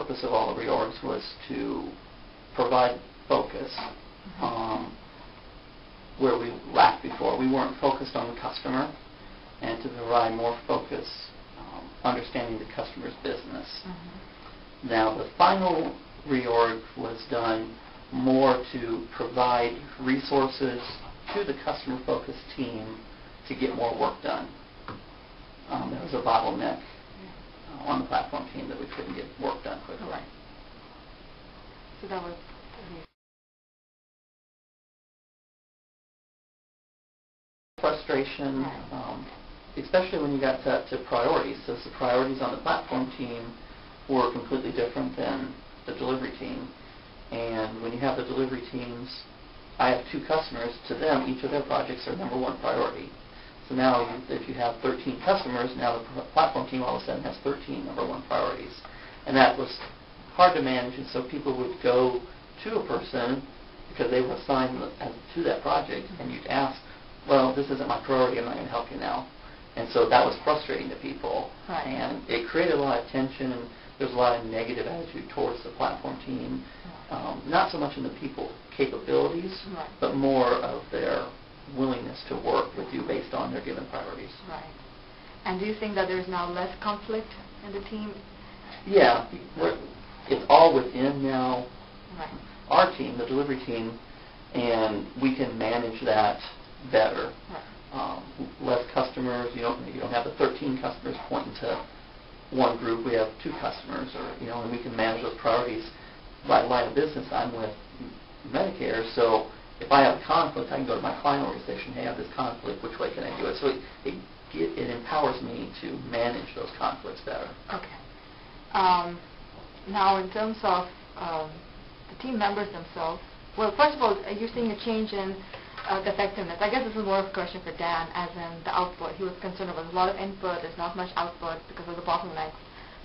purpose of all the reorgs was to provide focus where we lacked before. We weren't focused on the customer, and to provide more focus, understanding the customer's business. Now, the final reorg was done more to provide resources to the customer-focused team to get more work done. There was a bottleneck on the platform team that we couldn't get work done quickly. Right. So that was frustration, especially when you got to priorities. So the priorities on the platform team were completely different than the delivery team. And when you have the delivery teams, I have 2 customers. To them, each of their projects are number 1 priority. So now, if you have 13 customers, now the platform team all of a sudden has 13 number 1 priorities. And that was hard to manage, and so people would go to a person because they were assigned to that project, and you'd ask, well, this isn't my priority, I'm not going to help you now. And so that was frustrating to people. Right. And it created a lot of tension, and there's a lot of negative attitude towards the platform team. Not so much in the people capabilities, but more of their willingness to work with you based on their given priorities. Right. And do you think that there's now less conflict in the team? Yeah. It's all within now our team, the delivery team, and we can manage that better. Less customers. You don't have the 13 customers pointing to one group. We have 2 customers, and we can manage those priorities by line of business. I'm with Medicare, so if I have a conflict, I can go to my client organization. Hey, I have this conflict. Which way can I do it? So it empowers me to manage those conflicts better. Okay. Now, in terms of the team members themselves, well, first of all, are you seeing a change in the effectiveness? I guess this is more of a question for Dan, as in the output. He was concerned about a lot of input, there's not much output because of the bottlenecks.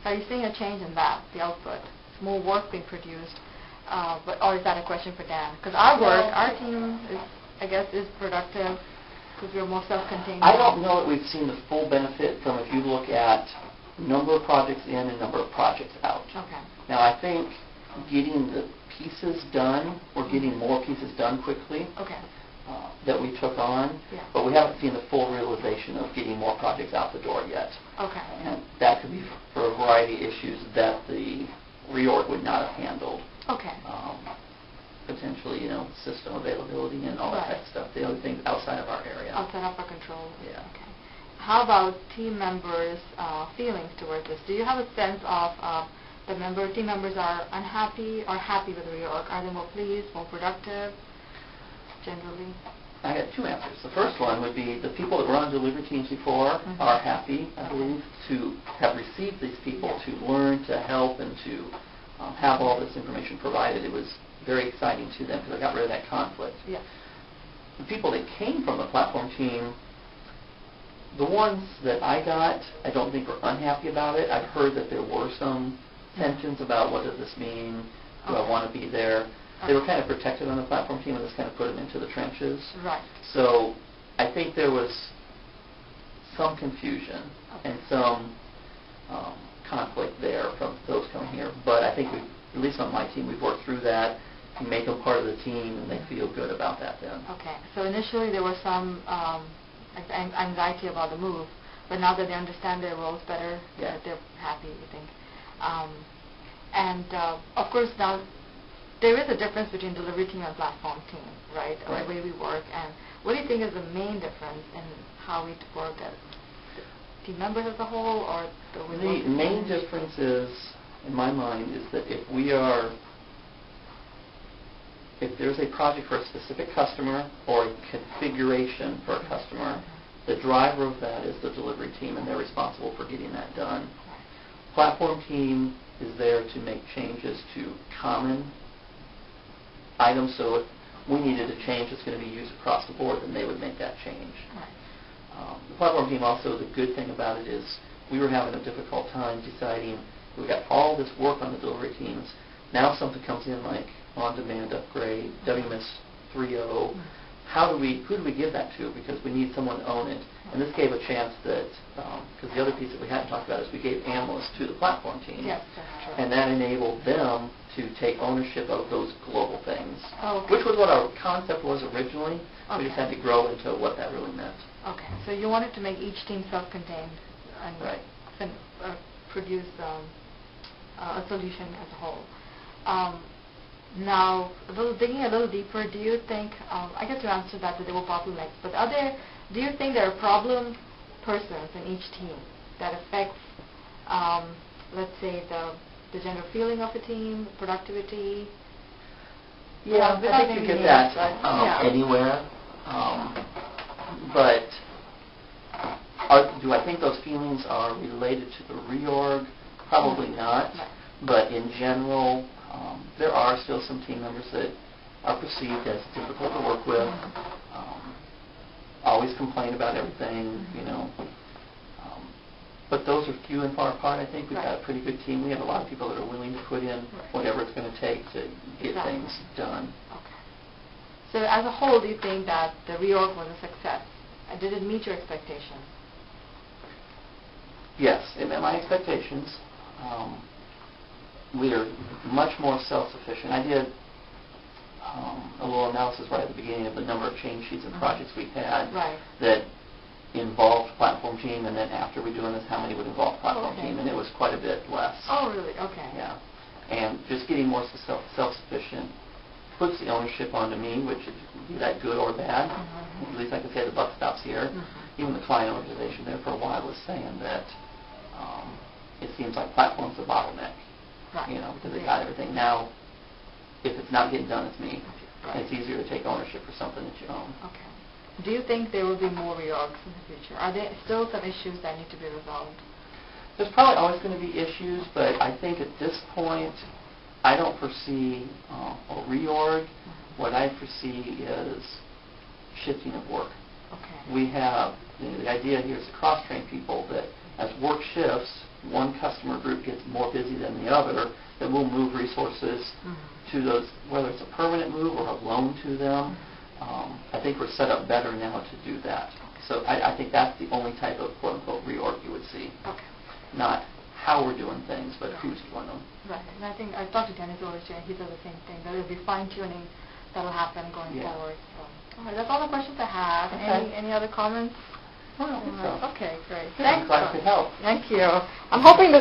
So are you seeing a change in that, the output? It's more work being produced, or is that a question for Dan? Because our team is productive because we're more self-contained. I don't know that we've seen the full benefit from if you look at number of projects in and number of projects out. Okay. Now, I think getting the pieces done, or getting more pieces done quickly, that we took on, but we haven't seen the full realization of getting more projects out the door yet. Okay. And that could be for a variety of issues that the reorg would not have handled. Okay. Potentially, system availability and all that type of stuff. The other things outside of our area. Outside of our control. Yeah. Okay. How about team members' feelings towards this? Do you have a sense of team members are unhappy or happy with the reorg? Are they more pleased, more productive, generally? I got 2 answers. The first one would be the people that were on delivery teams before are happy, I believe, to have received these people to learn, to help, and to have all this information provided. It was very exciting to them because I got rid of that conflict. Yeah. The people that came from the platform team, the ones that I got, I don't think were unhappy about it. I've heard that there were some tensions about what does this mean, do I want to be there. They were kind of protected on the platform team, and this kind of put them into the trenches. Right. So I think there was some confusion and some conflict there from those coming here. But I think, at least on my team, we've worked through that and make them part of the team, and they feel good about that then. Okay. So initially there was some anxiety about the move, but now that they understand their roles better, they're happy, you think. Of course, now there is a difference between delivery team and platform team, right? The way we work. And what do you think is the main difference in how we work as team members as a whole, or the way we work? The main difference is, in my mind, is that if there's a project for a specific customer or a configuration for a customer, the driver of that is the delivery team, and they're responsible for getting that done. Platform team is there to make changes to common items, so if we needed a change that's going to be used across the board, then they would make that change. The platform team also, the good thing about it is we were having a difficult time deciding, we got all this work on the delivery teams. Now if something comes in like on-demand upgrade, WMS 3.0, who do we give that to? Because we need someone to own it. And this gave a chance that, because the other piece that we hadn't talked about is we gave analysts to the platform team. Yes, that's true. And that enabled them to take ownership of those global things, Okay. which was what our concept was originally. We just Okay. had to grow into what that really meant. Okay, so you wanted to make each team self-contained and Right. produce a solution as a whole. Now, digging a little deeper, do you think, I guess you answered that they were bottlenecks, but do you think there are problem persons in each team that affects, let's say, the general feeling of the team, productivity? Yeah, I think you get that anywhere. But do I think those feelings are related to the reorg? Probably not. Right. But in general, there are still some team members that are perceived as difficult to work with, always complain about everything, you know. But those are few and far apart. I think we've got a pretty good team. We have a lot of people that are willing to put in whatever it's going to take to get things done. Okay. So as a whole, do you think that the reorg was a success? Did it meet your expectations? Yes, it met my expectations. We are much more self-sufficient. I did a little analysis right at the beginning of the number of change sheets and projects we've had that involved platform team, and then after we're doing this, how many would involve platform team, and it was quite a bit less. Oh, really? Okay. Yeah. And just getting more self-sufficient puts the ownership onto me, which is that good or bad. At least I can say the buck stops here. Even the client organization there for a while was saying that it seems like platform's the bottleneck, you know, because they got everything. Now, if it's not getting done, it's me. And it's easier to take ownership for something that you own. Okay. Do you think there will be more reorgs in the future? Are there still some issues that need to be resolved? There's probably always going to be issues, but I think at this point, I don't foresee a reorg. What I foresee is shifting of work. Okay. We have, the idea here is to cross-train people that as work shifts, one customer group gets more busy than the other, that we'll move resources to those, whether it's a permanent move or a loan to them. I think we're set up better now to do that. So I think that's the only type of quote-unquote reorg you would see. Okay. Not how we're doing things, but who's doing them. Right. And I think I've talked to Dennis over here, and he does the same thing. There will be fine-tuning that will happen going forward. So. All right, that's all the questions I have. Okay. Any other comments? Well, I think so. Okay, great. Good. I'm glad I could help. Thank you. I'm hoping this